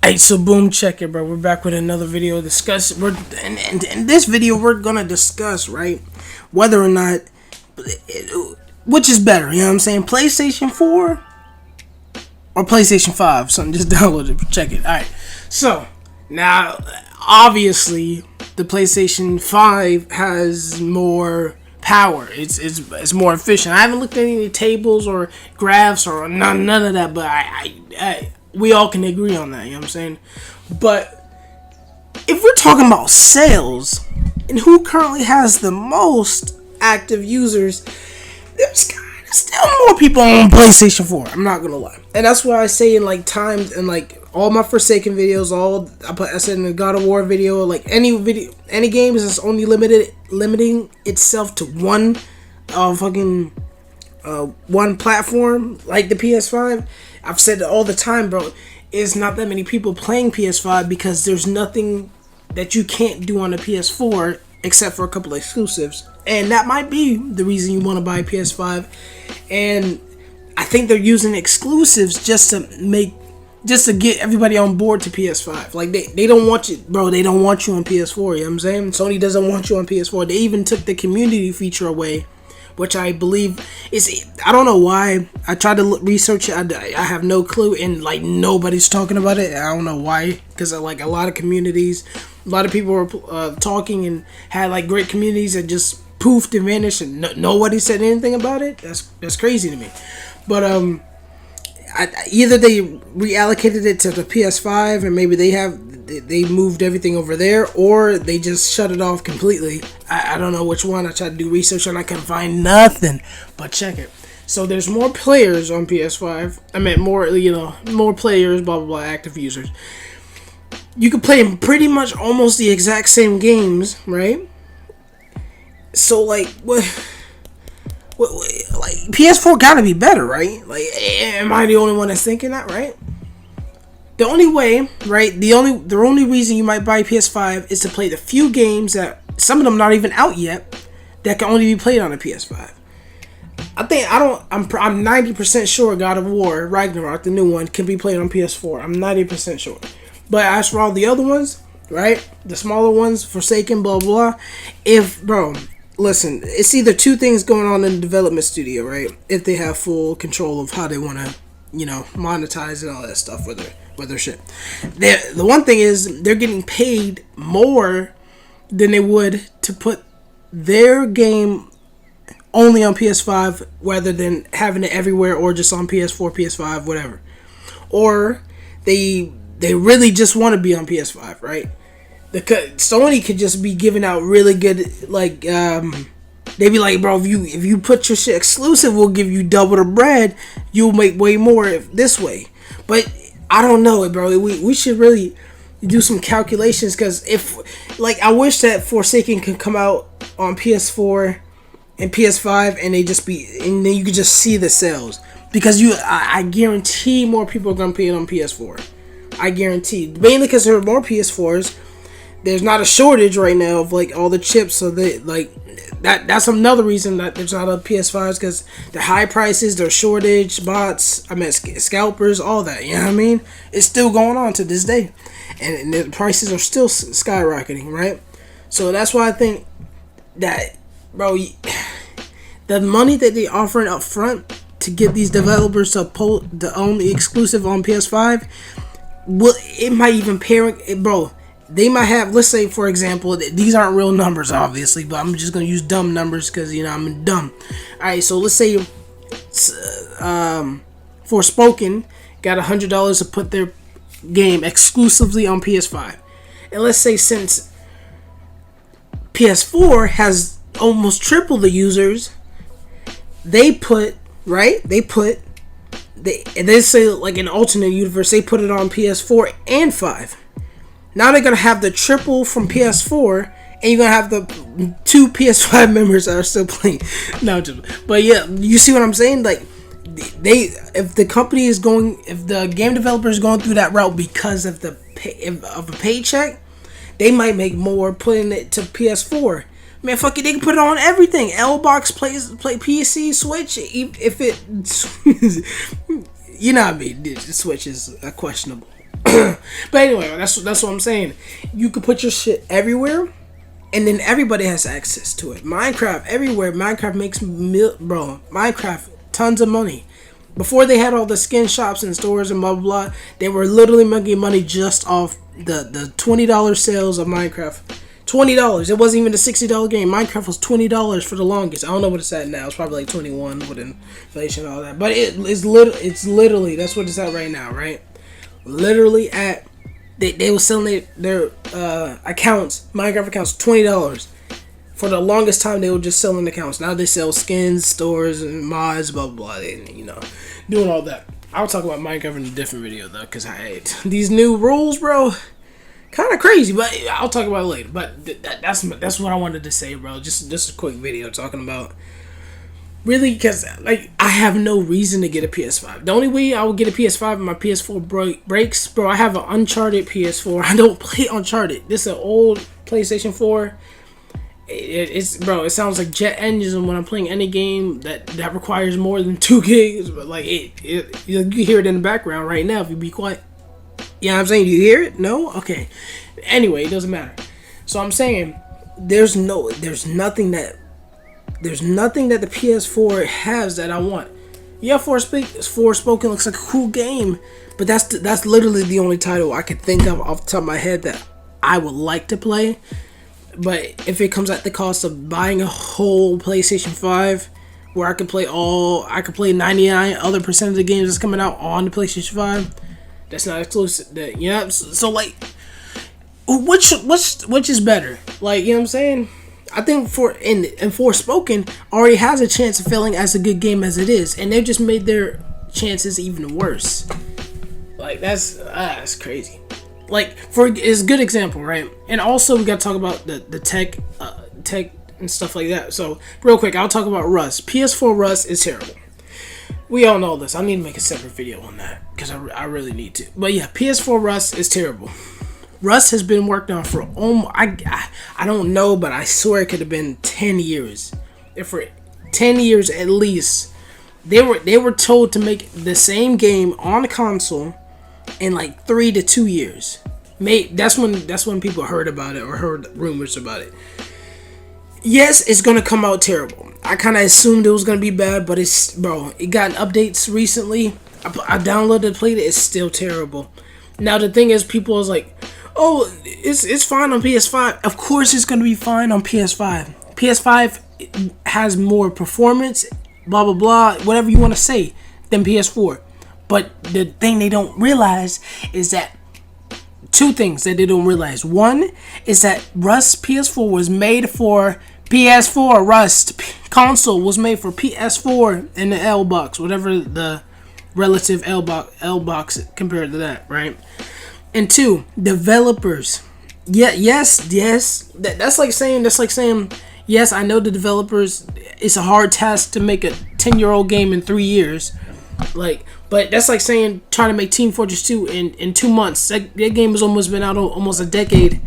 Hey, so boom, check it, bro. We're back with another video. In this video, we're gonna discuss, right, whether or not, which is better. You know what I'm saying? PlayStation 4 or PlayStation 5. Something just downloaded. Check it. All right. So now, obviously, the PlayStation 5 has more power. It's more efficient. I haven't looked at any tables or graphs or none of that, but we all can agree on that, you know what I'm saying? But if we're talking about sales and who currently has the most active users, there's still more people on PlayStation 4. I'm not gonna lie, and that's why I say in like times and like all my Forsaken videos, I said in the God of War video, like any game is only limiting itself to one one platform, like the PS5. I've said it all the time, bro. It's not that many people playing PS5 because there's nothing that you can't do on the PS4 except for a couple of exclusives, and that might be the reason you want to buy a PS5. And I think they're using exclusives just to get everybody on board to PS5. Like they don't want you, bro. They don't want you on PS4. You know what I'm saying? Sony doesn't want you on PS4. They even took the community feature away, which I believe is, I don't know why. I tried to research it. I have no clue, and like nobody's talking about it. I don't know why, because like a lot of communities, a lot of people were talking and had like great communities that just poofed and vanished, and nobody said anything about it. That's crazy to me. But either they reallocated it to the PS5 and maybe they moved everything over there, or they just shut it off completely. I don't know which one. I tried to do research and I couldn't find nothing. But check it. So there's more players on PS5. I meant more players, blah blah blah, active users. You can play pretty much almost the exact same games, right? So like what? Like PS4 gotta be better, right? Like, am I the only one that's thinking that, right? The only way, right? The only reason you might buy PS5 is to play the few games that some of them not even out yet that can only be played on a PS5. I'm 90% sure God of War Ragnarok, the new one, can be played on PS4. I'm 90% sure. But as for all the other ones, right? The smaller ones, Forsaken, blah blah. Listen, it's either two things going on in the development studio, right? If they have full control of how they want to, monetize and all that stuff with their shit. The one thing is they're getting paid more than they would to put their game only on PS5 rather than having it everywhere or just on PS4, PS5, whatever. Or they really just want to be on PS5, right? Sony could just be giving out really good, like, they be like, bro, if you put your shit exclusive, we'll give you double the bread. You'll make way more this way. But I don't know, bro. We should really do some calculations, because I wish that Forsaken could come out on PS4 and PS5 and then you could just see the sales, because I guarantee more people are gonna pay it on PS4. I guarantee, mainly because there are more PS4s. There's not a shortage right now of like all the chips, so that's another reason that there's not a PS5s, because the high prices, their shortage, bots, scalpers, all that. You know what I mean? It's still going on to this day, and the prices are still skyrocketing, right? So that's why I think that, bro, the money that they offering up front to get these developers to own the exclusive on PS5, it might even bro. They might have, let's say, for example, these aren't real numbers, obviously, but I'm just going to use dumb numbers because, I'm dumb. Alright, so let's say Forspoken got $100 to put their game exclusively on PS5. And let's say since PS4 has almost triple the users, they say, like, in alternate universe, they put it on PS4 and 5. Now they're going to have the triple from PS4, and you're going to have the two PS5 members that are still playing. No, but yeah, you see what I'm saying? Like, if the game developer is going through that route because of of a paycheck, they might make more putting it to PS4. Man, fuck it, they can put it on everything. L-Box, play PC, Switch, if it... you know what I mean, the Switch is questionable. But anyway, that's what I'm saying. You could put your shit everywhere, and then everybody has access to it. Minecraft everywhere. Minecraft makes bro. Minecraft tons of money. Before they had all the skin shops and stores and blah blah blah, they were literally making money just off the $20 sales of Minecraft. $20. It wasn't even a $60 game. Minecraft was $20 for the longest. I don't know what it's at now. It's probably like 21 with inflation and all that. But it's literally that's what it's at right now, right? Literally at they were selling their accounts, Minecraft accounts, $20. For the longest time, they were just selling accounts. Now they sell skins, stores, and mods, blah blah blah. They, doing all that. I'll talk about Minecraft in a different video though, because these new rules, bro, kind of crazy. But I'll talk about it later. But that's what I wanted to say, bro. Just a quick video talking about really, because like I have no reason to get a PS5. The only way I would get a PS5 if my PS4 breaks, bro. I have an Uncharted PS4. I don't play Uncharted. This is an old PlayStation 4. It's bro. It sounds like jet engines when I'm playing any game that requires more than 2 gigs. But like you hear it in the background right now if you be quiet. You know what I'm saying? Do you hear it? No? Okay. Anyway, it doesn't matter. So I'm saying there's nothing that the PS4 has that I want. Yeah, Forspoken looks like a cool game, but that's literally the only title I could think of off the top of my head that I would like to play. But if it comes at the cost of buying a whole PlayStation 5, where I could play 99% of the games that's coming out on the PlayStation 5, that's not exclusive. So like, which is better? Like, you know what I'm saying? I think Forspoken already has a chance of failing as a good game as it is, and they've just made their chances even worse. Like that's crazy. Like it's a good example, right? And also we got to talk about the tech and stuff like that. So real quick, I'll talk about Rust. PS4 Rust is terrible. We all know this. I need to make a separate video on that because I really need to. But yeah, PS4 Rust is terrible. Rust has been worked on for I don't know, but I swear it could have been 10 years. For 10 years at least. They were told to make the same game on the console in like 3 to 2 years. That's when people heard about it or heard rumors about it. Yes, it's gonna come out terrible. I kind of assumed it was gonna be bad, but it got updates recently. I downloaded, played it. It's still terrible. Now the thing is, people is like, oh, it's fine on PS5. Of course, it's gonna be fine on PS5. PS5 has more performance, blah blah blah, whatever you want to say, than PS4. But the thing they don't realize is that two things that they don't realize. One is that Rust PS4 was made for PS4. Rust console was made for PS4 and the L box, whatever the relative L box compared to that, right? And two, developers. Yes. That's like saying yes, I know the developers. It's a hard task to make a 10-year-old game in 3 years. But that's like saying trying to make Team Fortress 2 in 2 months. That game has almost been out almost a decade.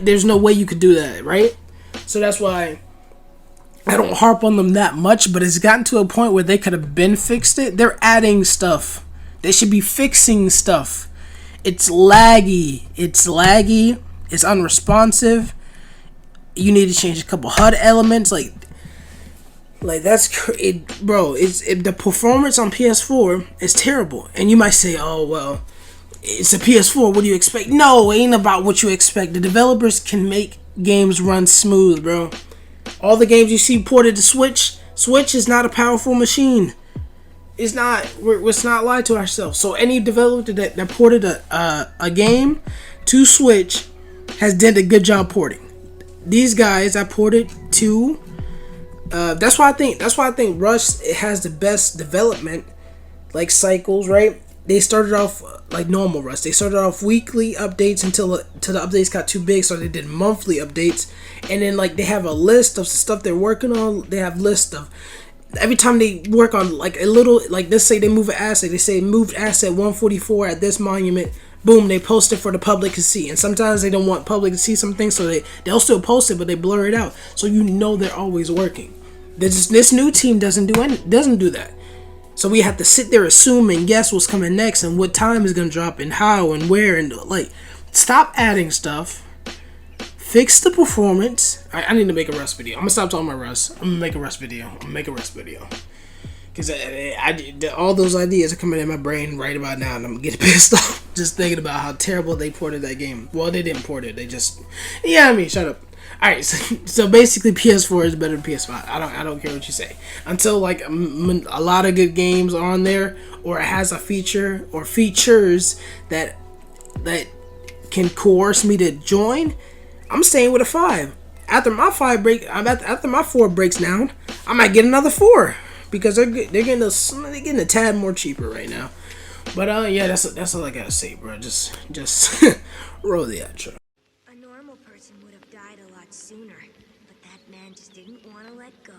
There's no way you could do that, right? So that's why I don't harp on them that much. But it's gotten to a point where they could have been fixed it. They're adding stuff. They should be fixing stuff. It's laggy. It's unresponsive. You need to change a couple HUD elements. Like that's bro. The performance on PS4 is terrible, and you might say, "Oh well, it's a PS4. What do you expect?" No, it ain't about what you expect. The developers can make games run smooth, bro. All the games you see ported to Switch is not a powerful machine. It's not. Let's not lie to ourselves. So any developer that ported a game to Switch has done a good job porting. These guys that ported to. That's why I think Rust has the best development like cycles, right? They started off like normal Rust. They started off weekly updates until the updates got too big, so they did monthly updates. And then like they have a list of stuff they're working on. They have list of every time they work on like a little, like let's say they move an asset. They say moved asset 144 at this monument. Boom, they post it for the public to see. And sometimes they don't want public to see something, so they'll still post it, but they blur it out. So you know they're always working. This new team doesn't do that. So we have to sit there, assume, and guess what's coming next, and what time is gonna drop, and how, and where, and like, stop adding stuff. Fix the performance. I need to make a Rust video. I'm gonna stop talking about Rust. I'm gonna make a Rust video. Because all those ideas are coming in my brain right about now, and I'm getting pissed off just thinking about how terrible they ported that game. Well, they didn't port it. They just, yeah, I mean, shut up. All right, so basically, PS4 is better than PS5. I don't care what you say. Until like a lot of good games are on there, or it has a feature or features that can coerce me to join, I'm staying with a 5. After my 4 breaks down, I might get another 4 because they're getting a tad more cheaper right now. But yeah, that's all I gotta say, bro. Just roll the outro. A normal person would have died a lot sooner, but that man just didn't want to let go.